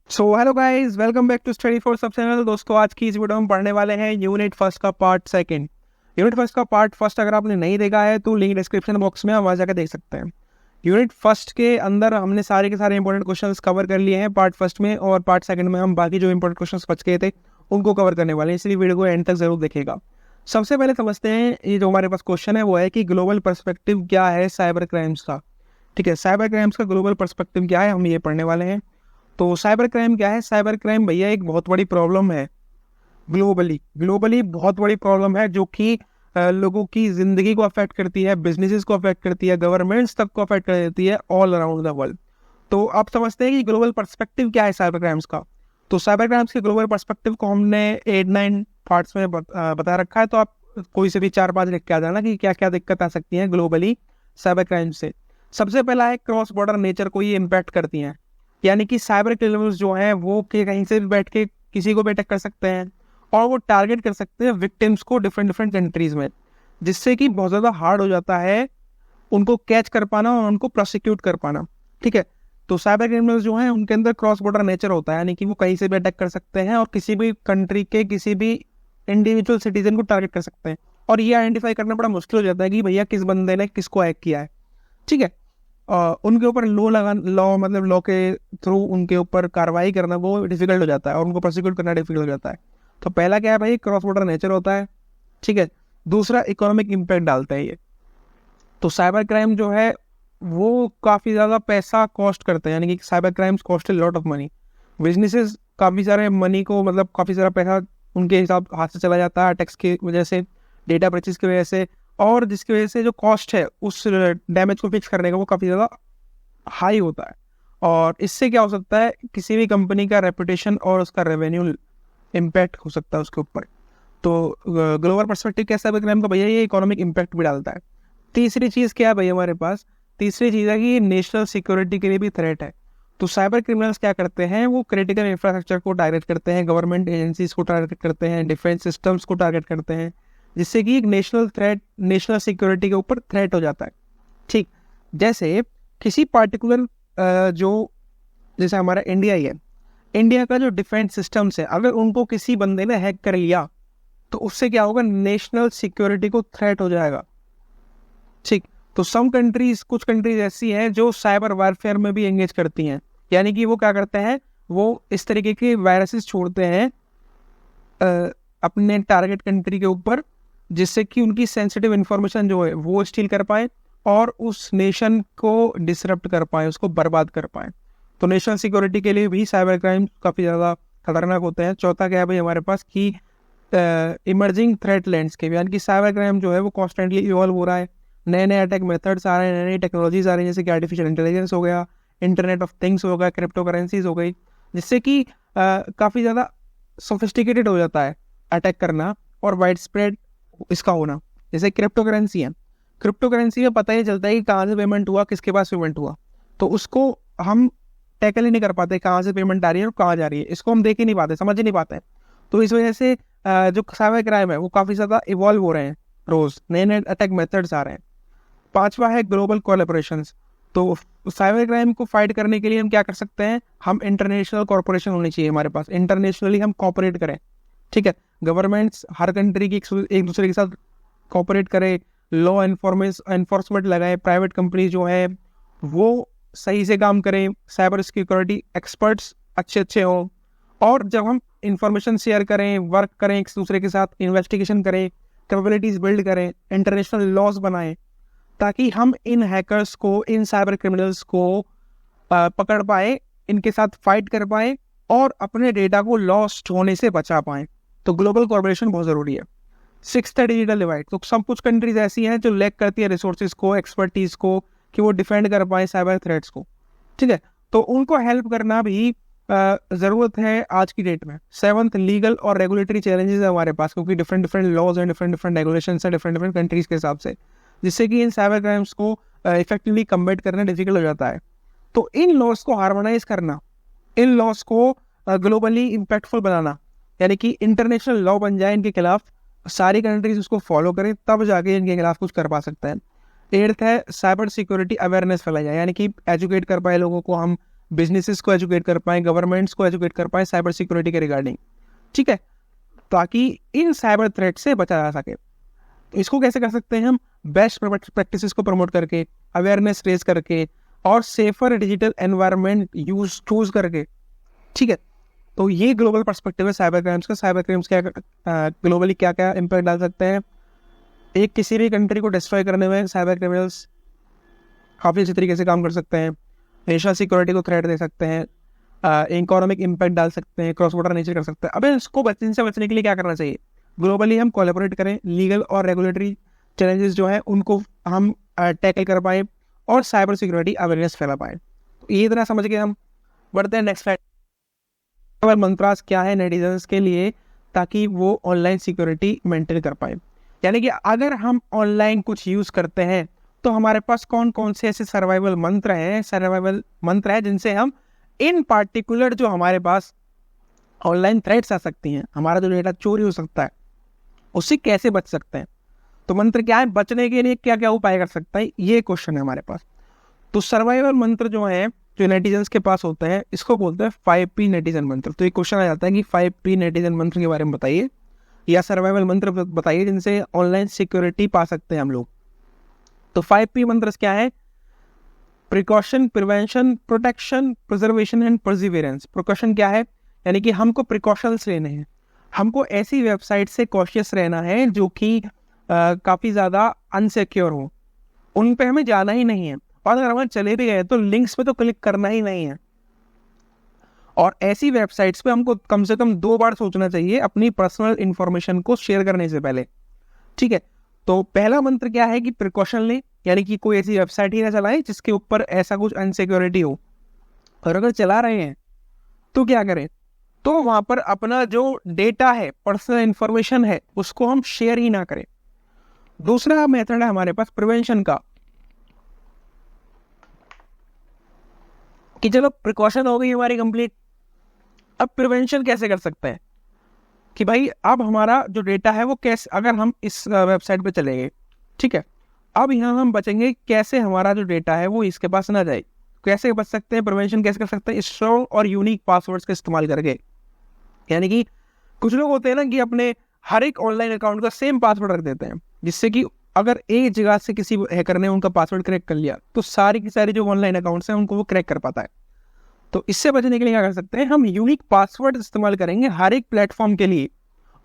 So hello guys, welcome back to study for सब channel. दोस्तों, आज की इस वीडियो में पढ़ने वाले हैं यूनिट फर्स्ट का पार्ट सेकंड। यूनिट फर्स्ट का पार्ट फर्स्ट अगर आपने नहीं देखा है तो लिंक डिस्क्रिप्शन बॉक्स में आप वहाँ जाकर देख सकते हैं। यूनिट फर्स्ट के अंदर हमने सारे के सारे इंपॉर्टेंट क्वेश्चंस कवर कर लिए हैं पार्ट फर्स्ट में, और पार्ट सेकंड में हम बाकी जो इंपॉर्टेंट क्वेश्चंस बच गए थे उनको कवर करने वाले हैं, इसलिए वीडियो को एंड तक जरूर देखेगा। सबसे पहले समझते हैं, ये जो हमारे पास क्वेश्चन है वो है कि ग्लोबल पर्सपेक्टिव क्या है साइबर क्राइम्स का। ठीक है, साइबर क्राइम्स का ग्लोबल पर्सपेक्टिव क्या है, हम ये पढ़ने वाले हैं। तो साइबर क्राइम क्या है? साइबर क्राइम भैया एक बहुत बड़ी प्रॉब्लम है। ग्लोबली ग्लोबली बहुत बड़ी प्रॉब्लम है जो कि लोगों की जिंदगी को अफेक्ट करती है, बिजनेसेस को अफेक्ट करती है, गवर्नमेंट्स तक को अफेक्ट कर देती है ऑल अराउंड द वर्ल्ड। तो आप समझते हैं कि ग्लोबल पर्सपेक्टिव क्या है साइबर क्राइम्स का। तो साइबर क्राइम्स के ग्लोबल पर्सपेक्टिव को हमने 8-9 पार्ट्स में बता रखा है, तो आप कोई से भी 4-5 लिख के आ जाना कि क्या क्या दिक्कत आ सकती है ग्लोबली साइबर क्राइम से। सबसे पहला है क्रॉस बॉर्डर नेचर को ये इम्पैक्ट करती हैं, यानी कि साइबर क्रिमिनल्स जो हैं वो कहीं से भी बैठ के किसी को भी अटैक कर सकते हैं और वो टारगेट कर सकते हैं विक्टिम्स को डिफरेंट डिफरेंट कंट्रीज में, जिससे कि बहुत ज़्यादा हार्ड हो जाता है उनको कैच कर पाना और उनको प्रोसिक्यूट कर पाना। ठीक है, तो साइबर क्रिमिनल्स जो हैं उनके अंदर क्रॉस बॉर्डर नेचर होता है, यानी कि वो कहीं से भी अटैक कर सकते हैं और किसी भी कंट्री के किसी भी इंडिविजुअल सिटीजन को टारगेट कर सकते हैं। और ये आइडेंटिफाई करना बड़ा मुश्किल हो जाता है कि भैया किस बंदे ने किसको हैक किया है। ठीक है, उनके ऊपर लॉ मतलब लॉ के थ्रू उनके ऊपर कार्रवाई करना वो डिफिकल्ट हो जाता है और उनको प्रोसिक्यूट करना डिफिकल्ट हो जाता है। तो पहला क्या है भाई, क्रॉस बॉर्डर नेचर होता है। ठीक है, दूसरा इकोनॉमिक इम्पैक्ट डालता है ये। तो साइबर क्राइम जो है वो काफ़ी ज़्यादा पैसा कॉस्ट करते हैं, यानी कि cyber crimes cost lot of money. Businesses काफ़ी सारे मनी को मतलब काफ़ी सारा पैसा उनके हिसाब हाथ से चला जाता है टैक्स की वजह से, डेटा ब्रीचेस की वजह से, और जिसकी वजह से जो कॉस्ट है उस डैमेज को फिक्स करने का वो काफ़ी ज़्यादा हाई होता है। और इससे क्या हो सकता है, किसी भी कंपनी का रेपुटेशन और उसका रेवेन्यू इम्पैक्ट हो सकता है उसके ऊपर। तो ग्लोबल पर्सपेक्टिव कैसा है क्राइम का भैया, ये इकोनॉमिक इम्पैक्ट भी डालता है। तीसरी चीज़ क्या है भैया हमारे पास, तीसरी चीज़ है कि नेशनल सिक्योरिटी के लिए भी थ्रेट है। तो साइबर क्रिमिनल्स क्या करते हैं, वो क्रिटिकल इंफ्रास्ट्रक्चर को टारगेट करते हैं, गवर्नमेंट एजेंसीज को टारगेट करते हैं, डिफेंस सिस्टम्स को टारगेट करते हैं, जिससे कि एक नेशनल थ्रेट, नेशनल सिक्योरिटी के ऊपर थ्रेट हो जाता है। ठीक, जैसे किसी पार्टिकुलर जो जैसे हमारा इंडिया ही है, इंडिया का जो डिफेंस सिस्टम्स है अगर उनको किसी बंदे ने हैक कर लिया तो उससे क्या होगा, नेशनल सिक्योरिटी को थ्रेट हो जाएगा। ठीक, तो कुछ कंट्रीज ऐसी हैं जो साइबर वारफेयर में भी एंगेज करती हैं, यानी कि वो क्या करते हैं, वो इस तरीके के वायरसेस छोड़ते हैं अपने टारगेट कंट्री के ऊपर, जिससे कि उनकी सेंसिटिव इंफॉर्मेशन जो है वो स्टील कर पाए और उस नेशन को डिसरप्ट कर पाए, उसको बर्बाद कर पाए। तो नेशनल सिक्योरिटी के लिए भी साइबर क्राइम काफ़ी ज़्यादा खतरनाक होते हैं। चौथा क्या है भाई हमारे पास कि इमर्जिंग थ्रेट लैंडस्केप, यानी कि साइबर क्राइम जो है वो कॉन्स्टेंटली इवॉल्व हो रहा है, नए नए अटैक मेथड्स आ रहे हैं, नई नई टेक्नोलॉजीज आ रही हैं, जैसे कि आर्टिफिशियल इंटेलिजेंस हो गया, इंटरनेट ऑफ थिंग्स हो गया, क्रिप्टो करेंसीज हो गई, जिससे कि काफ़ी ज़्यादा सोफिस्टिकेटेड हो जाता है अटैक करना और वाइड स्प्रेड इसका होना। जैसे क्रिप्टो करेंसी है, क्रिप्टो करेंसी में पता ही चलता है कि कहाँ से पेमेंट हुआ, किसके पास पेमेंट हुआ, तो उसको हम टैकल ही नहीं कर पाते, कहाँ से पेमेंट आ रही है और कहाँ जा रही है, इसको हम देख ही नहीं पाते, समझ ही नहीं पाते। तो इस वजह से जो साइबर क्राइम है वो काफ़ी ज़्यादा इवॉल्व हो रहे हैं, रोज़ नए नए अटैक मेथड्स आ रहे हैं। पांचवा है ग्लोबल कोलैबोरेशंस। तो साइबर क्राइम को फाइट करने के लिए हम क्या कर सकते हैं, हम इंटरनेशनल कॉर्पोरेशन होनी चाहिए हमारे पास, इंटरनेशनली हम कॉपरेट करें। ठीक है, गवर्नमेंट्स हर कंट्री की एक दूसरे के साथ कॉपरेट करें, लॉ एनफोर्समेंट लगाए, प्राइवेट कंपनी जो है वो सही से काम करें, साइबर सिक्योरिटी एक्सपर्ट्स अच्छे अच्छे हों, और जब हम इंफॉर्मेशन शेयर करें, वर्क करें एक दूसरे के साथ, इन्वेस्टिगेशन करें, कैपेबिलिटीज बिल्ड करें, इंटरनेशनल लॉज बनाएं, ताकि हम इन हैकर्स को, इन साइबर क्रिमिनल्स को पकड़ पाए, इनके साथ फाइट कर पाए और अपने डेटा को लॉस्ट होने से बचा पाए। तो ग्लोबल कोऑर्डिनेशन बहुत ज़रूरी है। सिक्स्थ है डिजिटल डिवाइड। तो सब कुछ कंट्रीज ऐसी हैं जो लैक करती है रिसोर्सेज को, एक्सपर्टीज को, कि वो डिफेंड कर पाए साइबर थ्रेट्स को। ठीक है, तो उनको हेल्प करना भी ज़रूरत है आज की डेट में। सेवंथ, लीगल और रेगुलेटरी चैलेंजेस है हमारे पास, क्योंकि डिफरेंट डिफरेंट लॉज हैं, डिफरेंट डिफरेंट रेगुलेशन है डिफरेंट डिफरेंट कंट्रीज के हिसाब से, जिससे कि इन साइबर क्राइम्स को इफेक्टिवली कम्बैट करना डिफिकल्ट हो जाता है। तो इन लॉस को हार्मोनाइज करना, इन लॉस को ग्लोबली इम्पैक्टफुल बनाना, यानी कि इंटरनेशनल लॉ बन जाए इनके खिलाफ, सारी कंट्रीज उसको फॉलो करें, तब जाके इनके खिलाफ कुछ कर पा सकते हैं। एट्थ है साइबर सिक्योरिटी अवेयरनेस फैलाई जाए, यानी कि एजुकेट कर पाए लोगों को हम बिजनेसेस को एजुकेट कर पाएँ, गवर्नमेंट्स को एजुकेट कर पाएँ साइबर सिक्योरिटी के रिगार्डिंग, ठीक है, ताकि इन साइबर थ्रेट से बचा जा सके। तो इसको कैसे कर सकते हैं हम? बेस्ट प्रैक्टिसेस को प्रमोट करके, अवेयरनेस रेज करके और safer digital environment use choose करके, ठीक है। तो ये ग्लोबल पर्सपेक्टिव है साइबर क्राइम्स का। साइबर क्राइम्स क्या ग्लोबली क्या क्या इम्पैक्ट डाल सकते हैं? एक किसी भी कंट्री को डिस्ट्रॉय करने में साइबर क्रिमिनल्स काफ़ी अच्छी तरीके से काम कर सकते हैं, नेशनल सिक्योरिटी को थ्रेट दे सकते हैं, इकोनॉमिक इम्पैक्ट डाल सकते हैं, क्रॉस बॉर्डर नेचर कर सकते हैं। अब इसको इनसे बचने के लिए क्या करना चाहिए? ग्लोबली हम कोलैबोरेट करें, लीगल और रेगुलेटरी चैलेंजेस जो हैं उनको हम टैकल कर पाए और साइबर सिक्योरिटी अवेयरनेस फैला पाए। तो ये इतना समझ के हम बढ़ते हैं नेक्स्ट स्लाइड। मंत्रास क्या है नेटिजन्स के लिए ताकि वो ऑनलाइन सिक्योरिटी मेंटेन कर पाए, यानी कि अगर हम ऑनलाइन कुछ यूज़ करते हैं तो हमारे पास कौन कौन से ऐसे सर्वाइवल मंत्र हैं जिनसे हम इन पार्टिकुलर जो हमारे पास ऑनलाइन थ्रेट्स आ सकती हैं, हमारा जो डेटा चोरी हो सकता है, उससे कैसे बच सकते हैं। तो मंत्र क्या है, बचने के लिए क्या क्या उपाय कर सकता है, ये क्वेश्चन है हमारे पास। तो सर्वाइवल मंत्र जो है जो नेटिजन्स के पास होते हैं, इसको बोलते हैं 5P नेटिजन मंत्र। तो ये क्वेश्चन आ जाता है कि 5P नेटिजन मंत्र के बारे में बताइए या सर्वाइवल मंत्र बताइए जिनसे ऑनलाइन सिक्योरिटी पा सकते हैं हम लोग। तो 5P मंत्र क्या है? Precaution, prevention, protection, preservation and Perseverance. Precaution क्या है? यानी कि हमको प्रिकॉशंस लेने हैं, हमको ऐसी वेबसाइट से कॉशियस रहना है जो कि काफ़ी ज़्यादा अनसिक्योर हो, उन पे हमें जाना ही नहीं है, और अगर हम चले भी गए तो लिंक्स पे तो क्लिक करना ही नहीं है। और ऐसी वेबसाइट्स पे हमको कम से कम 2 बार सोचना चाहिए अपनी पर्सनल इंफॉर्मेशन को शेयर करने से पहले, ठीक है। तो पहला मंत्र क्या है कि प्रिकॉशन लें, यानी कि कोई ऐसी वेबसाइट ही ना चलाएं जिसके ऊपर ऐसा कुछ अनसिक्योरिटी हो, और अगर चला रहे हैं तो क्या करें? तो वहाँ पर अपना जो डेटा है, पर्सनल इंफॉर्मेशन है, उसको हम शेयर ही ना करें। दूसरा मेथड है हमारे पास प्रिवेंशन का, कि चलो प्रिकॉशन हो गई हमारी कंप्लीट, अब प्रिवेंशन कैसे कर सकते हैं कि भाई अब हमारा जो डेटा है वो कैसे, अगर हम इस वेबसाइट पे चले गए, ठीक है, अब यहाँ हम बचेंगे कैसे, हमारा जो डेटा है वो इसके पास ना जाए। कैसे बच सकते हैं, प्रिवेंशन कैसे कर सकते हैं? स्ट्रॉन्ग और यूनिक पासवर्ड्स का इस्तेमाल करके। यानी कि कुछ लोग होते हैं ना कि अपने हर एक ऑनलाइन अकाउंट का सेम पासवर्ड रख देते हैं, जिससे कि अगर एक जगह से किसी हैकर ने उनका पासवर्ड क्रैक कर लिया तो सारी की सारी जो ऑनलाइन अकाउंट्स हैं उनको वो क्रैक कर पाता है। तो इससे बचने के लिए क्या कर सकते हैं? हम यूनिक पासवर्ड इस्तेमाल करेंगे हर एक प्लेटफॉर्म के लिए,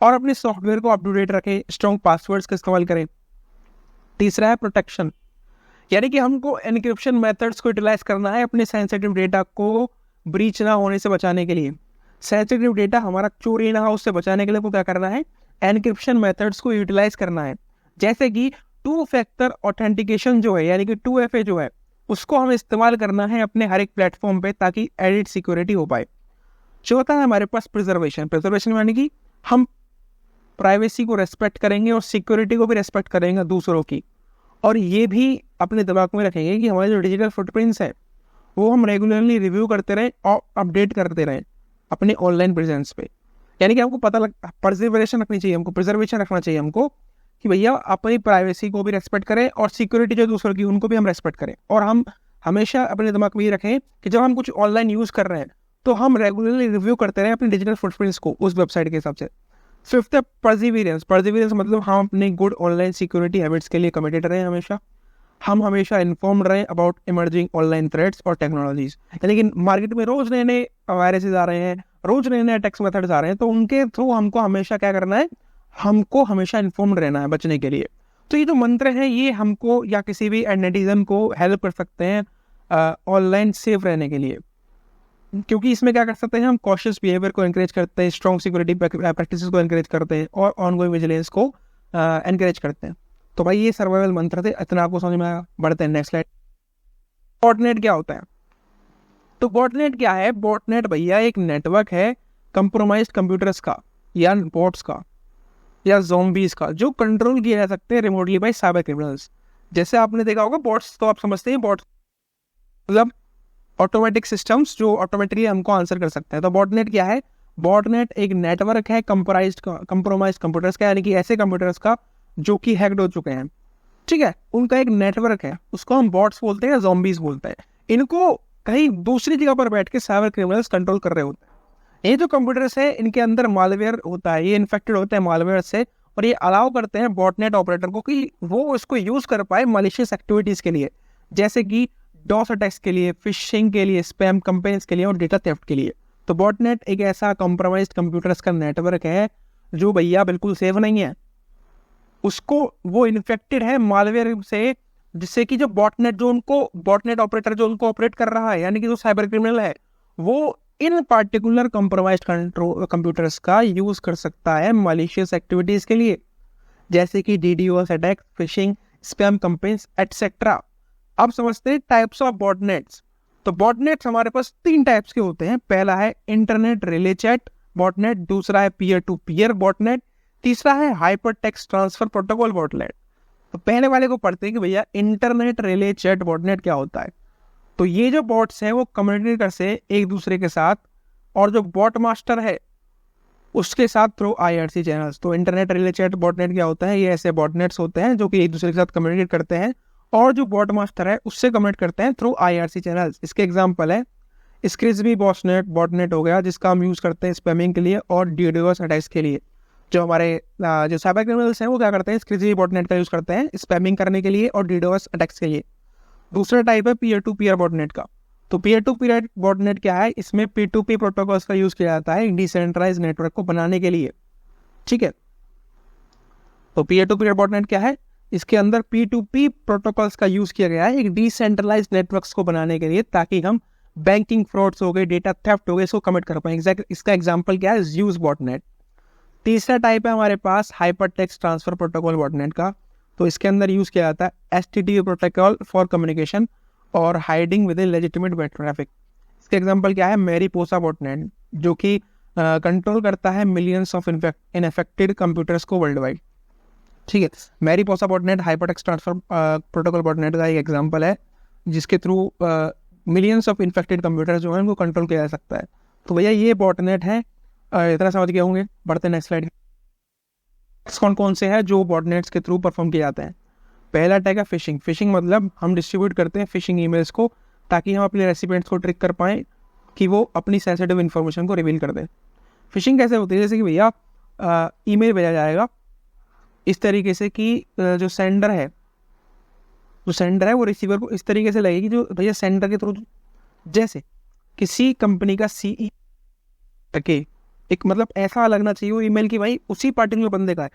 और अपने सॉफ्टवेयर को अप टू डेट रखें, स्ट्रॉन्ग पासवर्ड्स का इस्तेमाल करें। तीसरा है प्रोटेक्शन, यानी कि हमको एनक्रिप्शन मेथड्स को यूटिलाइज करना है अपने सेंसिटिव डेटा को ब्रीच ना होने से बचाने के लिए। सेंसिटिव डेटा हमारा चोरी ना हो, उससे बचाने के लिए को क्या करना है? एनक्रिप्शन मेथड्स को यूटिलाइज करना है। जैसे कि 2 फैक्टर ऑथेंटिकेशन जो है, यानी कि 2FA जो है, उसको हमें इस्तेमाल करना है अपने हर एक प्लेटफॉर्म पे ताकि एडिट सिक्योरिटी हो पाए। चौथा है हमारे पास प्रिजर्वेशन। प्रिजर्वेशन यानी कि हम प्राइवेसी को रेस्पेक्ट करेंगे और सिक्योरिटी को भी रेस्पेक्ट करेंगे दूसरों की, और ये भी अपने दिमाग में रखेंगे कि हमारे जो डिजिटल फुटप्रिंट्स हैं वो हम रेगुलरली रिव्यू करते रहें और अपडेट करते रहें अपने ऑनलाइन प्रेजेंस पे। यानी कि हमको पता प्रिजर्वेशन रखनी चाहिए, हमको प्रिजर्वेशन रखना चाहिए हमको कि भैया अपनी प्राइवेसी को भी रेस्पेक्ट करें और सिक्योरिटी जो दूसरों की उनको भी हम रेस्पेक्ट करें। और हम हमेशा अपने दिमाग में ये रखें कि जब हम कुछ ऑनलाइन यूज़ कर रहे हैं तो हम रेगुलरली रिव्यू करते रहें अपने डिजिटल फुटप्रिंट्स को उस वेबसाइट के हिसाब से। फिफ्थ है परसिवियरेंस। परसिवियरेंस मतलब हम अपने गुड ऑनलाइन सिक्योरिटी हैबिट्स के लिए कमिटेड रहें, हम हमेशा इन्फॉर्म रहें अबाउट इमर्जिंग ऑनलाइन थ्रेट्स और टेक्नोलॉजीज। यानी कि मार्केट में रोज़ नए नए वायरसेस आ रहे हैं, रोज़ नए नए अटैक्स मेथड्स आ रहे हैं, तो उनके थ्रू हमको हमेशा क्या करना है? हमको हमेशा इन्फॉर्म रहना है बचने के लिए। तो ये जो मंत्र हैं ये हमको या किसी भी नेटिजन को हेल्प कर सकते हैं ऑनलाइन सेफ रहने के लिए, क्योंकि इसमें क्या कर सकते हैं? हम कॉशियस बिहेवियर को एनकरेज करते हैं, स्ट्रॉन्ग सिक्योरिटी प्रैक्टिसेस को एनकरेज करते हैं और ऑनगोइंग विजिलेंस को एनकरेज करते हैं। तो भाई ये सर्वाइवल मंत्र थे, इतना आपको समझ में आया। बढ़ते हैं नेक्स्ट स्लाइड। बॉटनेट क्या होता है? तो बॉटनेट क्या है? बॉटनेट भैया एक नेटवर्क है कंप्रोमाइज्ड कंप्यूटर्स का या बॉट्स का या ज़ॉम्बीज का, जो कंट्रोल किए जा सकते हैं रिमोटली बाय साइबर क्रिमिनल्स। जैसे आपने देखा होगा बॉट्स, तो आप समझते हैं बॉट्स मतलब ऑटोमेटिक सिस्टम्स जो ऑटोमेटिकली हमको आंसर कर सकते हैं। तो बॉटनेट क्या है? बॉटनेट एक नेटवर्क है कंप्रोमाइज्ड कंप्यूटर्स का, यानी कि ऐसे कंप्यूटर्स का जो कि हैक्ड हो चुके हैं, ठीक है, उनका एक नेटवर्क है, उसको हम बॉट्स बोलते हैं या ज़ॉम्बीज बोलते हैं। इनको कहीं दूसरी जगह पर बैठ के साइबर क्रिमिनल्स कंट्रोल कर रहे होते हैं। ये जो कंप्यूटर्स है इनके अंदर मालवेयर होता है, ये इन्फेक्टेड होते हैं मालवेयर से, और ये अलाउ करते हैं बॉटनेट ऑपरेटर को कि वो इसको यूज कर पाए मलिशियस एक्टिविटीज के लिए, जैसे कि डॉस अटैक्स के लिए, फिशिंग के लिए, स्पैम कैंपेन्स के लिए और डेटा थेफ्ट के लिए। तो बॉटनेट एक ऐसा कॉम्प्रोमाइज्ड कंप्यूटर्स का नेटवर्क है जो भैया बिल्कुल सेफ नहीं है, उसको वो इन्फेक्टेड है मालवेयर से, जिससे कि जो बॉटनेट ऑपरेटर जो उनको ऑपरेट कर रहा है, यानी कि जो साइबर क्रिमिनल है, वो इन पार्टिकुलर कॉम्प्रोमाइज्ड कंप्यूटर्स का यूज कर सकता है मलिशियस एक्टिविटीज के लिए, जैसे कि DDoS attack, fishing, spam campaigns etcetera. अब समझते हैं टाइप्स ऑफ बॉटनेट्स। तो बॉटनेट्स हमारे पास 3 टाइप्स के होते हैं। पहला है इंटरनेट रिले चैट बॉटनेट, दूसरा है पीयर टू पीयर बॉटनेट, तीसरा है hyper text transfer protocol botnet. तो पहले वाले को पढ़ते हैं कि भैया इंटरनेट रिले चैट बॉटनेट क्या होता है। तो ये जो बॉट्स हैं वो कम्युनिकेट करते हैं एक दूसरे के साथ, और जो बॉट मास्टर है उसके साथ थ्रू IRC चैनल्स। तो इंटरनेट रिले चैट बॉटनेट क्या होता है, ये ऐसे बॉटनेट्स होते हैं जो कि एक दूसरे के साथ कम्युनिकेट करते हैं, और जो बॉट मास्टर है उससे कम्युनिकेट करते हैं थ्रू IRC चैनल्स। इसके एग्जांपल है स्क्रिस्बी बॉटनेट हो गया, जिसका हम यूज़ करते हैं स्पैमिंग के लिए और डीडोस अटैक्स के लिए। जो हमारे जो साइबर क्रिमिनल्स हैं वो क्या करते हैं, स्क्रिस्बी बॉटनेट का यूज़ करते हैं स्पैमिंग करने के लिए और डीडोस अटैक्स के लिए। दूसरा टाइप है पीयर टू पीयर बॉटनेट का। तो पीयर टू पीयर बॉटनेट क्या है, इसमें P2P प्रोटोकॉल्स का यूज़ किया जाता है डिसेंट्रलाइज नेटवर्क को बनाने के लिए। ठीक है, तो पीयर टू पीयर बॉटनेट क्या है, इसके अंदर P2P प्रोटोकॉल्स का यूज़ किया गया है एक डिसेंट्रलाइज नेटवर्क्स को बनाने के लिए, ताकि हम बैंकिंग फ्रॉड्स हो गए, डेटा थेफ्ट हो गए, इसको कमिट कर पाए। इसका एग्जाम्पल क्या है, ज़्यूस बॉटनेट। तीसरा टाइप है हमारे पास hyper text transfer protocol botnet का। तो इसके अंदर यूज़ किया जाता है HTTP प्रोटोकॉल फॉर कम्युनिकेशन और hiding with in legitimate web traffic. इसके एग्जांपल क्या है, मैरीपोसा बॉटनेट, जो कि कंट्रोल करता है मिलियंस ऑफ इनफेक्टेड कंप्यूटर्स को वर्ल्ड वाइड। ठीक है, Mariposa botnet hypertext transfer protocol botnet का एक एग्जांपल है, जिसके through millions of infected computers जो हैं उनको कंट्रोल किया जा सकता है। तो भैया ये बॉटनेट है, इतना समझ गए होंगे। बढ़ते नेक्स्ट स्लाइड। कौन कौन से हैं जो बॉटनेट्स के थ्रू परफॉर्म किए जाते हैं। पहला टैग है फिशिंग। फिशिंग मतलब हम डिस्ट्रीब्यूट करते हैं फिशिंग ईमेल्स को, ताकि हम अपने रेसिपिएंट्स को ट्रिक कर पाएँ कि वो अपनी सेंसिटिव इन्फॉर्मेशन को रिवील कर दें। फिशिंग कैसे होती है, जैसे कि भैया ईमेल भेजा जाएगा इस तरीके से कि जो सेंडर है वो रिसीवर को इस तरीके से लगेगी, जो भैया सेंडर के थ्रू, जैसे किसी कंपनी का CEO के एक मतलब ऐसा लगना चाहिए वो ईमेल की भाई उसी पार्टिकुलर बंदे का है।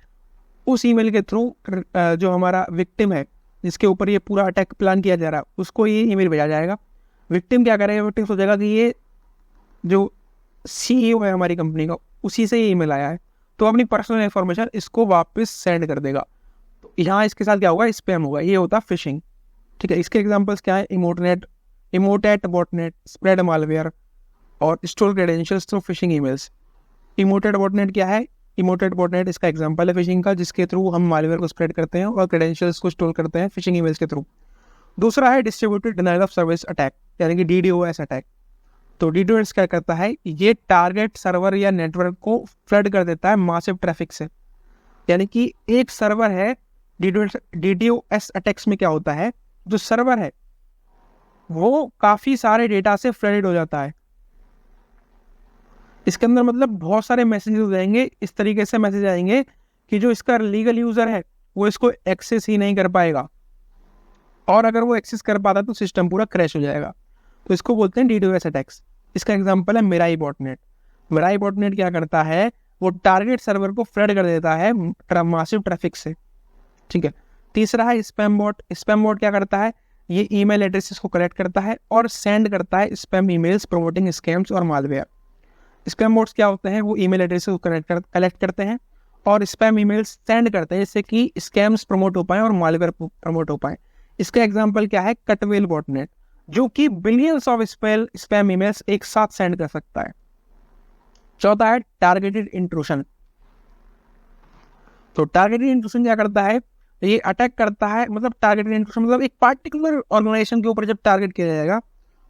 उस ईमेल के थ्रू जो हमारा विक्टिम है, जिसके ऊपर ये पूरा अटैक प्लान किया जा रहा है, उसको ये ईमेल भेजा जाएगा। विक्टिम क्या करेगा, विक्टिम सोचेगा कि ये जो CEO है हमारी कंपनी का, उसी से ये ईमेल आया है, तो अपनी पर्सनल इन्फॉर्मेशन इसको वापस सेंड कर देगा। तो यहाँ इसके साथ क्या होगा, स्पैम होगा। ये होता है फिशिंग। ठीक है, इसके एग्जांपल्स क्या है, इमोटेट बॉटनेट, स्प्रेड मालवेयर और store credentials through phishing emails. Emotet botnet क्या है, इमोटेट बॉटनेट इसका एग्जांपल है फिशिंग का, जिसके थ्रू हम मालवेयर को स्प्रेड करते हैं और क्रेडेंशियल्स को स्टोर करते हैं फिशिंग ईमेल्स के थ्रू। दूसरा है distributed denial of service attack, यानी कि DDoS अटैक। तो DDoS क्या करता है, ये टारगेट सर्वर या नेटवर्क को फ्लड कर देता है मासिव ट्रैफिक से। यानी कि एक सर्वर है, DDoS अटैक्स में क्या होता है, जो सर्वर है वो काफ़ी सारे डेटा से फ्लडेड हो जाता है। इसके अंदर मतलब बहुत सारे मैसेजेस हो जाएंगे, इस तरीके से मैसेज आएंगे कि जो इसका लीगल यूज़र है वो इसको एक्सेस ही नहीं कर पाएगा, और अगर वो एक्सेस कर पाता तो सिस्टम पूरा क्रैश हो जाएगा। तो इसको बोलते हैं DDoS अटैक्स। इसका एग्जांपल है मिराई बॉटनेट। मिराई बॉटनेट क्या करता है, वो टारगेट सर्वर को फ्लड कर देता है मासिव ट्रैफिक से। ठीक है, तीसरा है स्पैम बॉट। स्पैम बॉट क्या करता है, ये ईमेल एड्रेसेस को कलेक्ट करता है और सेंड करता है स्पैम ईमेल्स प्रमोटिंग स्कैम्स और मालवेयर। स्पैम बॉट्स क्या होते हैं, वो ईमेल एड्रेस को कलेक्ट करते हैं और स्पैम ईमेल्स सेंड करते हैं, जिससे कि स्कैम्स प्रमोट हो पाए और मालवेयर प्रमोट हो पाए। इसका एग्जांपल क्या है, कटवेल बॉटनेट, जो कि बिलियंस ऑफ स्पैम ईमेल्स एक साथ सेंड कर सकता है। चौथा है टारगेटेड इंट्रूशन। तो टारगेटेड इंट्रूशन क्या करता है, ये अटैक करता है, मतलब टारगेटेड इंट्रूशन मतलब एक पार्टिकुलर ऑर्गेनाइजेशन के ऊपर जब टारगेट किया जाएगा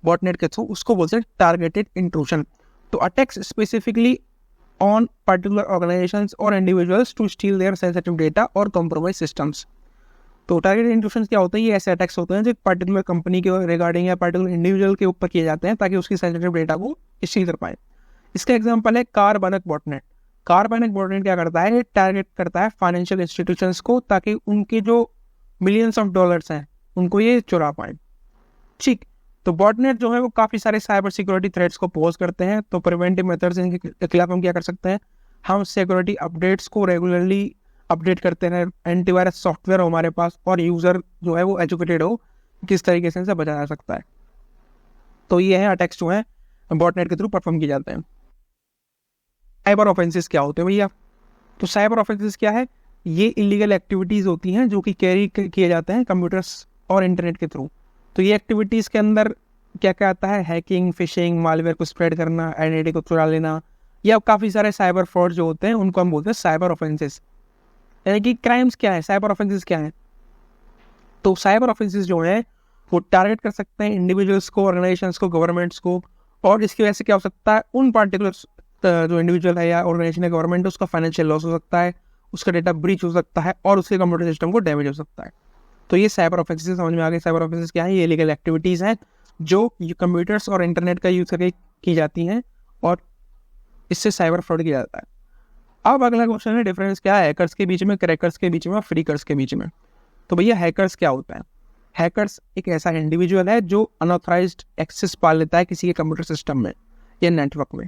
बॉटनेट के थ्रू, उसको बोलते हैं टारगेटेड इंट्रूशन। तो attacks specifically on particular organisations और individuals to steal their sensitive data और कॉम्प्रोमाइज सिस्टम्स। तो टारगेटेड इंट्रूशंस क्या होते हैं? ये ऐसे अटैक्स होते हैं जो पर्टिकुलर कंपनी के रिगार्डिंग या पर्टिकुलर इंडिविजुअल के ऊपर किए जाते हैं ताकि उसकी सेंसिटिव डेटा को स्टील कर पाए। इसका एग्जांपल है कारबनक बॉटनेट। कारबनक बॉटनेट क्या करता है? टारगेट करता है फाइनेंशियल इंस्टीट्यूशंस को ताकि उनके जो मिलियंस ऑफ डॉलर्स हैं उनको ये चुरा पाए। ठीक, तो बॉटनेट जो है वो काफ़ी सारे साइबर सिक्योरिटी थ्रेट्स को पोज करते हैं। तो प्रिवेंटिव मेथड्स इनके खिलाफ हम क्या कर सकते हैं? हम सिक्योरिटी अपडेट्स को रेगुलरली अपडेट करते हैं, एंटीवायरस सॉफ्टवेयर हो हमारे पास, और यूज़र जो है वो एजुकेटेड हो किस तरीके से इनसे बचा जा सकता है। तो ये है अटैक्स जो है बॉटनेट के थ्रू परफॉर्म किए जाते हैं। साइबर ऑफेंसेस क्या होते हैं भैया? तो साइबर ऑफेंसेस क्या है? ये इलीगल एक्टिविटीज़ होती हैं जो कि कैरी किए जाते हैं कंप्यूटर्स और इंटरनेट के थ्रू। तो ये एक्टिविटीज़ के अंदर क्या क्या आता है? हैकिंग, फिशिंग, मालवेयर को स्प्रेड करना, आइडेंटिटी को चुरा लेना, या काफ़ी सारे साइबर फ्रॉड जो होते हैं उनको हम बोलते हैं साइबर ऑफेंसेस। यानी कि क्राइम्स क्या है, साइबर ऑफेंसेस क्या है? तो साइबर ऑफेंसेस जो है वो टारगेट कर सकते हैं इंडिविजुअल्स को, ऑर्गेनाइजेशंस को, गवर्नमेंट्स को, और इसकी वजह से क्या हो सकता है? उन पार्टिकुलर जो इंडिविजुअल है या ऑर्गेनाइजेशन है, गवर्नमेंट है, उसका फाइनेंशियल लॉस हो सकता है, उसका डेटा ब्रीच हो सकता है, और उसके कंप्यूटर सिस्टम को डैमेज हो सकता है। तो ये साइबर ऑफेंसेस समझ में आ गए। साइबर ऑफेंसेस क्या है? ये लीगल एक्टिविटीज़ हैं जो कंप्यूटर्स और इंटरनेट का यूज़ करके की जाती हैं, और इससे साइबर फ्रॉड किया जाता है। अब अगला क्वेश्चन है, डिफरेंस क्या है हैकर्स के बीच में, क्रैकर्स के बीच में और फ्रीकर्स के बीच में? तो भैया हैकर्स क्या होता है? हैकर्स एक ऐसा इंडिविजुअल है जो अनऑथराइज्ड एक्सेस पा लेता है किसी के कंप्यूटर सिस्टम में या नेटवर्क में।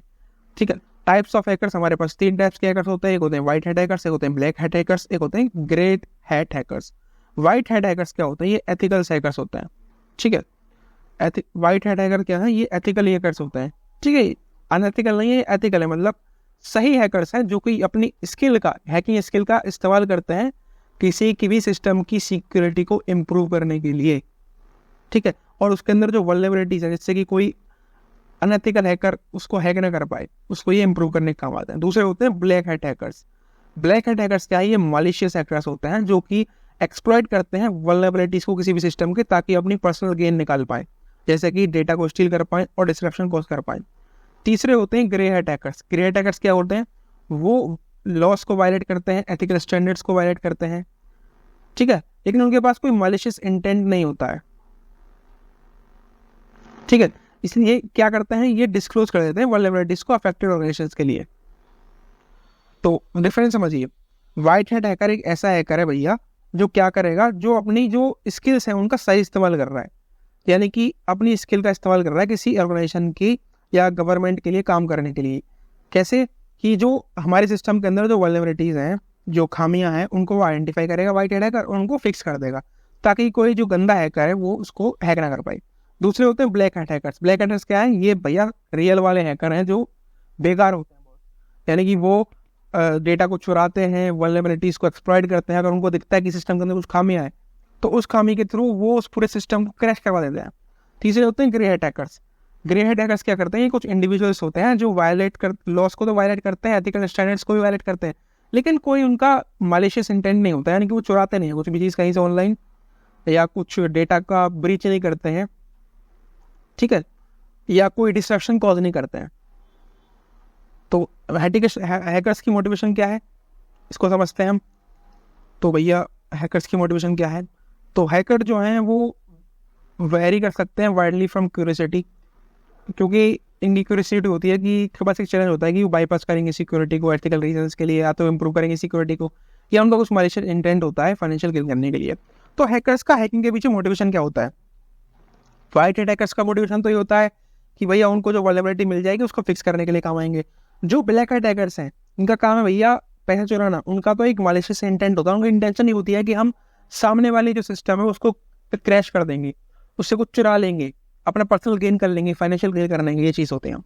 ठीक है, टाइप्स ऑफ हैकर्स हमारे पास 3 टाइप्स के हैकर्स होते हैं। एक होते हैं व्हाइट हैट हैकर्स, एक होते हैं ब्लैक हैट हैकर्स, एक होते हैं grey hat hackers. White hat hackers क्या होते हैं? ये एथिकल हैकर्स होते हैं। ठीक है, व्हाइट हैट हैकर क्या है? ये एथिकल हैकर्स होते हैं। ठीक है, अनएथिकल नहीं है, एथिकल है, मतलब सही हैकर्स हैं जो कि अपनी स्किल का, हैकिंग स्किल का इस्तेमाल करते हैं किसी की भी सिस्टम की सिक्योरिटी को इम्प्रूव करने के लिए। ठीक है, और उसके अंदर जो वल्नरेबिलिटीज है जिससे कि कोई अनएथिकल हैकर उसको हैक ना कर पाए, उसको ये इम्प्रूव करने के काम आते हैं। दूसरे होते हैं black hat hackers. Black hat hackers क्या है? ये मॉलिशियस हैकर्स होते हैं जो कि एक्सप्लॉइट करते हैं वल्नरेबिलिटीज को किसी भी सिस्टम के, ताकि अपनी पर्सनल गेन निकाल पाए, जैसे कि डेटा को स्टील कर पाए और डिस्क्रिप्शन कॉज कर पाए। तीसरे होते हैं grey hat hackers. Grey hat hackers क्या होते हैं? वो लॉस को वायलेट करते हैं, एथिकल स्टैंडर्ड्स को वायलेट करते हैं। ठीक है, लेकिन उनके पास कोई मॉलिशियस इंटेंट नहीं होता है। ठीक है, इसलिए क्या करते हैं? ये डिस्क्लोज कर देते हैं वल्नरेबिलिटीज को अफेक्टेड ऑर्गेनाइजेशंस के लिए। तो डिफरेंस समझिए, व्हाइट हैट हैकर एक ऐसा हैकर है भैया जो क्या करेगा? जो अपनी जो स्किल्स हैं उनका सही इस्तेमाल कर रहा है, यानी कि अपनी स्किल का इस्तेमाल कर रहा है किसी ऑर्गेनाइजेशन की या गवर्नमेंट के लिए काम करने के लिए। कैसे? कि जो हमारे सिस्टम के अंदर जो वल्नरेबिलिटीज़ हैं, जो खामियां हैं, उनको वो आइडेंटिफाई करेगा व्हाइट हैट हैकर, और उनको फिक्स कर देगा ताकि कोई जो गंदा हैकर है वो उसको हैक ना कर पाए। दूसरे होते हैं black hat hackers. Black hackers क्या है? ये भैया रियल वाले हैकर हैं जो बेकार होते हैं बहुत, यानी कि वो डेटा को चुराते हैं, वल्नरेबिलिटीज़ को एक्सप्लॉइट करते हैं। अगर उनको दिखता है कि सिस्टम के अंदर कुछ खामियां है तो उस खामी के थ्रू वो उस पूरे सिस्टम को क्रैश करवा देते हैं। तीसरे होते हैं grey hat hackers. Grey hat hackers क्या करते हैं? ये कुछ इंडिविजुअल्स होते हैं जो लॉस को तो वायलेट करते हैं, एथिकल स्टैंडर्ड्स को भी वायलेट करते हैं, लेकिन कोई उनका मैलिशियस इंटेंट नहीं होता है, यानी कि वो चुराते नहीं है कुछ भी चीज़ कहीं से ऑनलाइन, या कुछ डेटा का ब्रीच नहीं करते हैं। ठीक है, या कोई डिस्ट्रक्शन कॉज नहीं करते हैं। तो हैकर्स की मोटिवेशन क्या है, इसको समझते हैं हम। तो भैया हैकर्स की मोटिवेशन क्या है? तो हैकर जो हैं वो वेरी कर सकते हैं वाइडली फ्रॉम क्यूरियोसिटी, क्योंकि इनकी क्यूरियोसिटी होती है कि इनके पास एक चैलेंज होता है कि वो बाईपास करेंगे सिक्योरिटी को एथिकल रीजंस के लिए, या तो इम्प्रूव करेंगे सिक्योरिटी को, या उनका कुछ मैलिशियस इंटेंट होता है फाइनेंशियल गेन करने के लिए। तो हैकर्स का हैकिंग के पीछे मोटिवेशन क्या होता है? व्हाइट हैट हैकर्स का मोटिवेशन तो ये होता है कि भैया उनको जो वल्नरेबिलिटी मिल जाएगी उसको फिक्स करने के लिए काम आएंगे। जो ब्लैक हैट हैकर्स हैं इनका काम है भैया पैसा चुराना। उनका तो एक मैलिशियस इंटेंट होता है, उनकी इंटेंशन ही होती है कि हम सामने वाली जो सिस्टम है उसको क्रैश कर देंगे, उससे कुछ चुरा लेंगे, अपना पर्सनल गेन कर लेंगे, फाइनेंशियल गेन कर लेंगे, ये चीज़ होते हैं।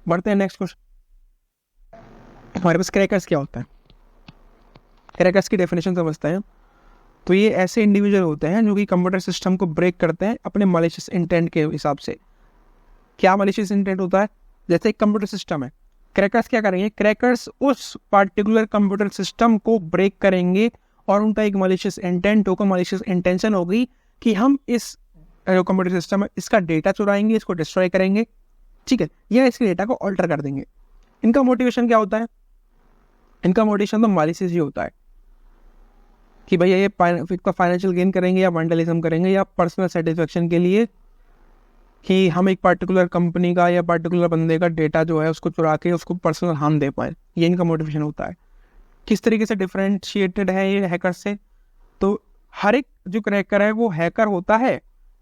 बढ़ते हैं नेक्स्ट क्वेश्चन। हमारे पास क्रैकर्स क्या होता है? क्रैकर्स की डेफिनेशन समझते हैं। तो ये ऐसे इंडिविजुअल होते हैं जो कि कंप्यूटर सिस्टम को ब्रेक करते हैं अपने मैलिशियस इंटेंट के हिसाब से। क्या मैलिशियस इंटेंट होता है? जैसे एक कंप्यूटर सिस्टम है, क्रैकर्स क्या करेंगे? क्रैकर्स उस पार्टिकुलर कंप्यूटर सिस्टम को ब्रेक करेंगे और उनका एक मैलिशियस इंटेंट होगा, मैलिशियस इंटेंशन होगी कि हम इस जो कंप्यूटर सिस्टम है इसका डेटा चुराएंगे, इसको डिस्ट्रॉय करेंगे। ठीक है, या इसके डेटा को ऑल्टर कर देंगे। इनका मोटिवेशन क्या होता है? इनका मोटिवेशन तो मैलिशियस ही होता है। कि भैया ये फाइनेंशियल गेन करेंगे या वैंडलिज्म करेंगे या पर्सनल सेटिस्फेक्शन के लिए, कि हम एक पर्टिकुलर कंपनी का या पर्टिकुलर बंदे का डेटा जो है उसको चुरा के उसको पर्सनल हार्म दे पाए, ये इनका मोटिवेशन होता है। किस तरीके से डिफरेंशिएटेड है ये हैकर से? तो हर एक जो क्रैकर है वो हैकर होता है,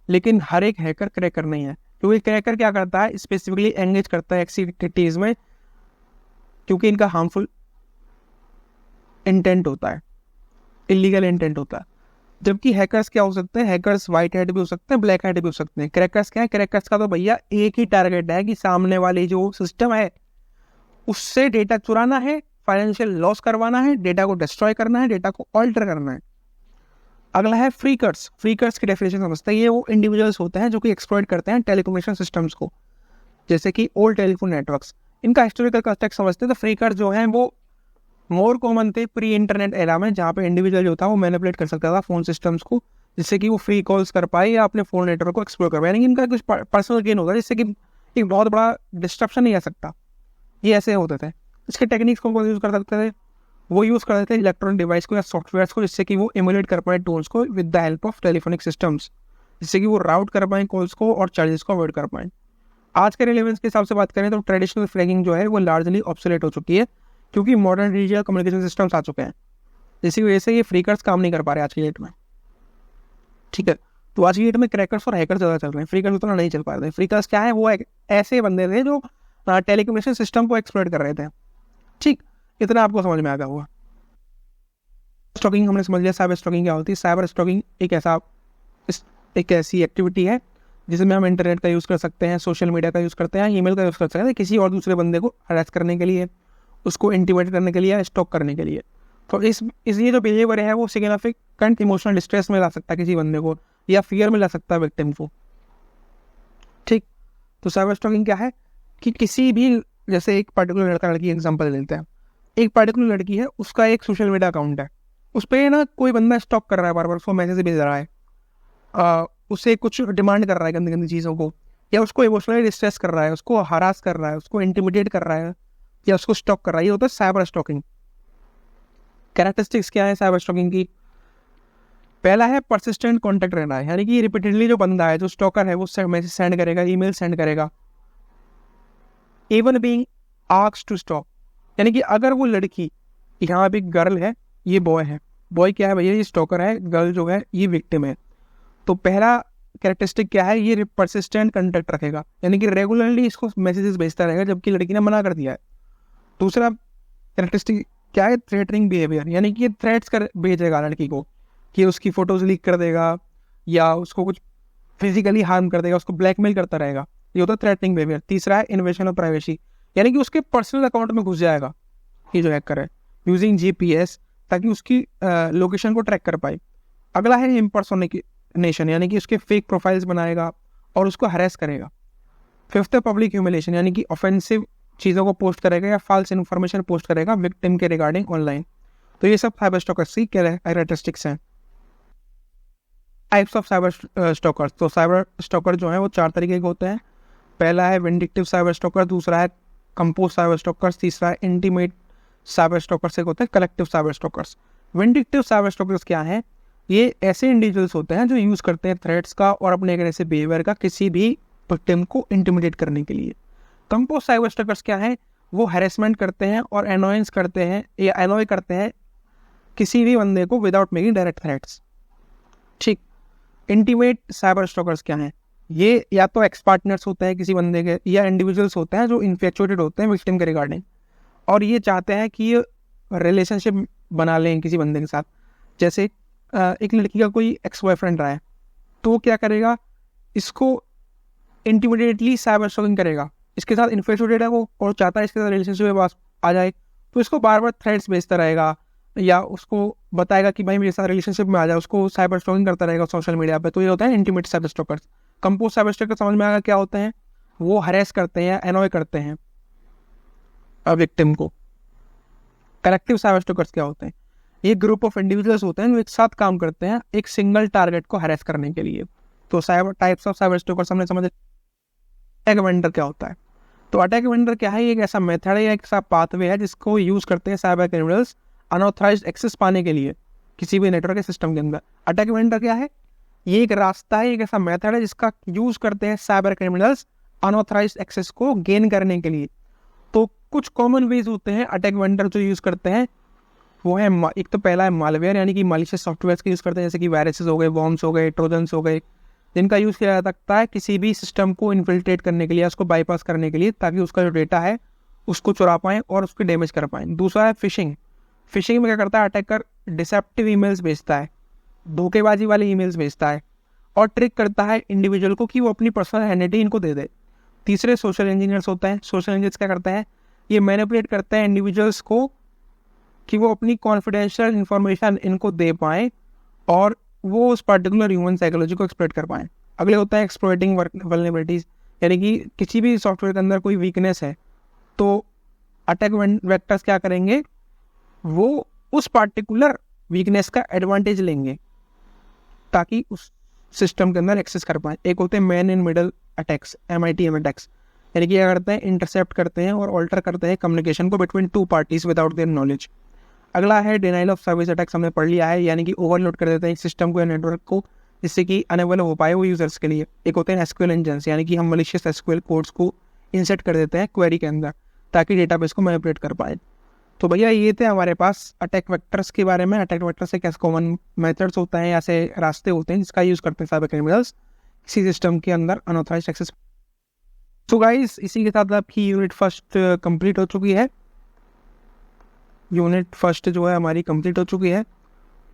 लेकिन हर एक हैकर क्रैकर नहीं है। क्योंकि क्रैकर क्या करता है, स्पेसिफिकली एंगेज करता है एक्टिविटीज में, क्योंकि इनका हार्मफुल इंटेंट होता है, इलीगल इंटेंट होता है। जबकि हैकर्स क्या हो सकते हैं, हैकर्स वाइट हैट भी हो सकते हैं, ब्लैक हैट भी हो सकते हैं। क्रैकर्स क्या है, क्रैकर्स का तो भैया एक ही टारगेट है कि सामने वाली जो सिस्टम है उससे डेटा चुराना है, फाइनेंशियल लॉस करवाना है, डेटा को डिस्ट्रॉय करना है, डेटा को ऑल्टर करना है। अगला है फ्रीकर्स। फ्रीकर्स की डेफिनेशन समझते हैं, ये वो इंडिविजुअल्स होते हैं जो कि एक्सप्लॉइट करते हैं टेलीकम्युनिकेशन सिस्टम्स को, जैसे कि ओल्ड टेलीफोन नेटवर्क्स। इनका हिस्टोरिकल कॉन्टेक्स्ट समझते हैं तो फ्रीकर्स जो हैं वो मोर कॉमन थे प्री इंटरनेट एरा में, जहाँ पे इंडिविजुअल जो था वो मैनिपुलेट कर सकता था फोन सिस्टम्स को, जिससे कि वो फ्री कॉल्स कर पाए या अपने फोन नेटवर्क को एक्सप्लोर कर पाए। यानी कि इनका कुछ पर्सनल गेन होता है, जिससे कि एक बहुत बड़ा डिस्ट्रप्शन नहीं आ सकता। ये ऐसे होते थे। इसके टेक्निक्स को यूज़ कर सकते थे, वो यूज़ करते थे इलेक्ट्रॉनिक डिवाइस को या सॉफ्टवेयर को, जिससे कि वो इमुलेट कर पाए टूल्स को with the help of telephonic systems, जिससे कि वो राउट कर पाएँ कॉल्स को और चार्जेस को अवॉइड कर पाएँ। आज के रिलेवेंस के हिसाब से बात करें तो ट्रेडिशनल फ्लैगिंग जो है वो लार्जली ऑब्सोलेट हो चुकी है, क्योंकि मॉडर्न डिजिटल कम्युनिकेशन सिस्टम्स आ चुके हैं, जिसकी वजह से ये फ्रीकर्स काम नहीं कर पा रहे आज की डेट में। ठीक है, तो आज की डेट में क्रैकर्स और हैकर्स ज़्यादा चल रहे हैं, फ्रीकर्स उतना नहीं चल पा रहे। फ्रीकर्स क्या है, वो ऐसे बंदे थे जो टेलीकम्युनिकेशन सिस्टम को एक्सप्लॉइट कर रहे थे। ठीक, इतना आपको समझ में आ गया हुआ। स्टॉकिंग हमने समझ लिया, साइबर स्टॉकिंग क्या होती है। साइबर स्टॉकिंग एक ऐसी एक्टिविटी है जिसमें हम इंटरनेट का यूज़ कर सकते हैं, सोशल मीडिया का यूज़ करते हैं, ईमेल का यूज़ कर सकते हैं किसी और दूसरे बंदे को हरास करने के लिए, उसको इंटिमेट करने के लिए या स्टॉक करने के लिए। तो ये जो बिहेवियर है वो सिग्निफिकेंट इमोशनल डिस्ट्रेस में ला सकता है किसी बंदे को, या फियर में ला सकता है विक्टिम को। ठीक, तो साइबर स्टॉकिंग क्या है कि किसी भी, जैसे एक पर्टिकुलर लड़का लड़की एग्जांपल लेते हैं, एक पर्टिकुलर लड़की है, उसका एक सोशल मीडिया अकाउंट है, उस पर ना कोई बंदा स्टॉक कर रहा है, बार बार उसको मैसेज भेज रहा है, उससे कुछ डिमांड कर रहा है गंदी गंदी चीज़ों को, या उसको इमोशनली डिस्ट्रेस कर रहा है, उसको हरास कर रहा है, उसको इंटिमिडेट कर रहा है, या उसको स्टॉक कर रहा है। ये होता है साइबर स्टॉकिंग। कैरेक्टरिस्टिक्स क्या है साइबर स्टॉकिंग की? पहला है परसिस्टेंट कॉन्टैक्ट रहना है, यानी कि रिपीटेडली जो बंदा है, जो स्टॉकर है, वो मैसेज सेंड करेगा, ईमेल सेंड करेगा, even being asked to stop. यानी कि अगर वो लड़की, यहाँ पे गर्ल है, ये बॉय है, बॉय क्या है भैया, ये स्टॉकर है, गर्ल जो है ये विक्टिम है। तो पहला कैरेक्टरिस्टिक क्या है, ये परसिस्टेंट कॉन्टैक्ट रखेगा, यानी कि रेगुलरली इसको मैसेजेस भेजता रहेगा जबकि लड़की ने मना कर दिया है। दूसरा कैरेक्टरिस्टिक क्या है, थ्रेटनिंग बिहेवियर, यानी कि ये थ्रेट्स कर भेजेगा लड़की को कि उसकी फोटोज लीक कर देगा या उसको कुछ फिजिकली हार्म कर देगा, उसको ब्लैकमेल करता रहेगा। ये होता है थ्रेटनिंग बिहेवियर। तीसरा है इन्वेशन ऑफ प्राइवेसी, यानी कि उसके पर्सनल अकाउंट में घुस जाएगा ये जो हैकर है, यूजिंग जीपीएस, ताकि उसकी लोकेशन को ट्रैक कर पाए। अगला है इम्पर्सोनेशन, यानी कि उसके फेक प्रोफाइल्स बनाएगा और उसको हरेस करेगा। फिफ्थ है पब्लिक ह्यूमिलेशन, यानी कि ऑफेंसिव चीज़ों को पोस्ट करेगा या फॉल्स इन्फॉर्मेशन पोस्ट करेगा विक्टिम के रिगार्डिंग ऑनलाइन। तो ये सब साइबर स्टॉकर्स की कैरेक्टरिस्टिक्स हैं। टाइप्स ऑफ साइबर स्टॉकर्स, तो साइबर स्टॉकर जो है वो 4 तरीके के होते हैं। पहला है विंडिक्टिव साइबर स्टॉकर, दूसरा है कंपोज साइबर स्टॉकर्स, तीसरा है इंटीमेट साइबर स्टॉकर्स, एक होता है collective cyber stalkers. Vindictive cyber stalkers क्या है, ये ऐसे इंडिविजुअल्स होते हैं जो यूज़ करते हैं थ्रेट्स का और अपने एक ऐसे बिहेवियर का किसी भी विक्टिम को इंटिमिडेट करने के लिए। कंपोज साइबर स्टॉकर्स क्या है, वो हैरेसमेंट करते हैं और एनोयंस करते हैं या एनॉय करते हैं किसी भी बंदे को विदाउट मेकिंग डायरेक्ट थ्रेट्स। ठीक, इंटीमेट साइबर स्टॉकर्स क्या हैं, ये या तो एक्स पार्टनर्स होते हैं किसी बंदे के, या इंडिविजुअल्स होते हैं जो इन्फेक्चुएटेड होते हैं विक्टिम के रिगार्डिंग, और ये चाहते हैं कि ये रिलेशनशिप बना लें किसी बंदे के साथ। जैसे एक लड़की का कोई एक्स बॉयफ्रेंड रहा है, तो वो क्या करेगा, इसको इंटिमिडेटली साइबर स्टॉकिंग करेगा, इसके साथ इन्फेक्चुएटेड है वो और चाहता है इसके साथ रिलेशनशिप में पास आ जाए, तो इसको बार बार थ्रेट्स भेजता रहेगा या उसको बताएगा कि भाई मेरे साथ रिलेशनशिप में आ जाए, उसको साइबर स्टॉकिंग करता रहेगा सोशल मीडिया पे। तो ये होता है intimate cyber stalkers. Compose cyber stalker समझ में आएगा क्या होते हैं, वो हरेस करते हैं, एनॉय करते हैं विक्टिम को। कलेक्टिव साइबर स्टॉकर्स क्या होते हैं, ये ग्रुप ऑफ इंडिविजुअल्स होते हैं जो एक साथ काम करते हैं एक सिंगल टारगेट को हरेस करने के लिए। तो cyber types of cyber stalkers हमने समझ। अटैक वेंडर क्या होता है, तो अटैक वेंडर क्या है, ये एक ऐसा मेथड है या एक ऐसा पाथवे है जिसको यूज करते हैं साइबर क्रिमिनल्स अनऑथराइज्ड एक्सेस पाने के लिए किसी भी नेटवर्क के सिस्टम के अंदर। अटैक वेक्टर क्या है? ये एक रास्ता है, एक ऐसा मेथड है जिसका यूज करते हैं साइबर क्रिमिनल्स अनऑथराइज्ड एक्सेस को गेन करने के लिए। तो कुछ कॉमन वेज होते हैं अटैक वेक्टर जो यूज करते हैं, वो है एक तो पहला है मालवेयर, यानी कि मालिशियस सॉफ्टवेयर का यूज करते हैं, जैसे कि वायरसेस हो गए, वॉर्म्स हो गए, ट्रोजन्स हो गए, जिनका यूज किया जा सकता है किसी भी सिस्टम को इन्फिल्ट्रेट करने के लिए, उसको बाईपास करने के लिए, ताकि उसका जो डेटा है उसको चुरा पाएं और उसको डैमेज कर पाएं। दूसरा है फिशिंग। फिशिंग में क्या करता है अटैकर? डिसेप्टिव ईमेल्स भेजता है, धोखेबाजी वाले ईमेल्स भेजता है और ट्रिक करता है इंडिविजुअल को कि वो अपनी पर्सनल आइडेंटिटी इनको दे दे। तीसरे सोशल इंजीनियर्स होते हैं। सोशल इंजीनियर्स क्या करते हैं? ये मैनिपुलेट करते हैं इंडिविजुअल्स को कि वो अपनी कॉन्फिडेंशियल इंफॉर्मेशन इनको दे पाएँ और वो उस पर्टिकुलर ह्यूमन साइकोलॉजी को एक्सप्लॉइट कर पाएँ। अगले होता है एक्सप्लॉइटिंग वल्नरेबिलिटीज, यानी कि किसी भी सॉफ्टवेयर के अंदर कोई वीकनेस है तो अटैक वेक्टर्स क्या करेंगे? वो उस पार्टिकुलर वीकनेस का एडवांटेज लेंगे ताकि उस सिस्टम के अंदर एक्सेस कर पाए। एक होते हैं man in middle attacks, MITM attacks, यानी कि क्या करते हैं? इंटरसेप्ट करते हैं और ऑल्टर करते हैं कम्युनिकेशन को between two parties without their knowledge. अगला है डिनाइल ऑफ सर्विस अटैक्स, हमने पढ़ लिया है, यानी कि ओवरलोड कर देते हैं सिस्टम को या नेटवर्क को जिससे कि अनेबल हो पाए वो यूजर्स के लिए। एक होते हैं SQL इंजन्स, यानी कि हम मलिशियस SQL कोड्स को इंसर्ट कर देते हैं क्वेरी के अंदर ताकि डेटाबेस को मैनिपुलेट कर पाए। तो भैया ये थे हमारे पास अटैक वेक्टर्स के बारे में। अटैक वेक्टर से कैसे कॉमन मेथड्स होते हैं, ऐसे रास्ते होते हैं जिसका यूज़ करते हैं साइबर क्रिमिनल्स किसी सिस्टम के अंदर अनऑथराइज्ड एक्सेस। तो गाइस इसी के साथ आपकी यूनिट फर्स्ट कंप्लीट हो चुकी है। यूनिट फर्स्ट जो है हमारी कंप्लीट हो चुकी है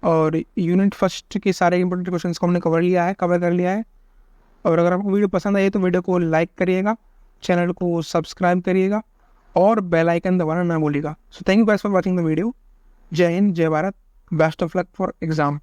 और यूनिट फर्स्ट के सारे इंपॉर्टेंट क्वेश्चंस को हमने कवर कर लिया है। और अगर आपको वीडियो पसंद आई तो वीडियो को लाइक करिएगा, चैनल को सब्सक्राइब करिएगा और बेल आइकन दबाना ना भूलिएगा। So thank you guys for watching the video. जय हिंद, जय Bharat, best of luck for exam.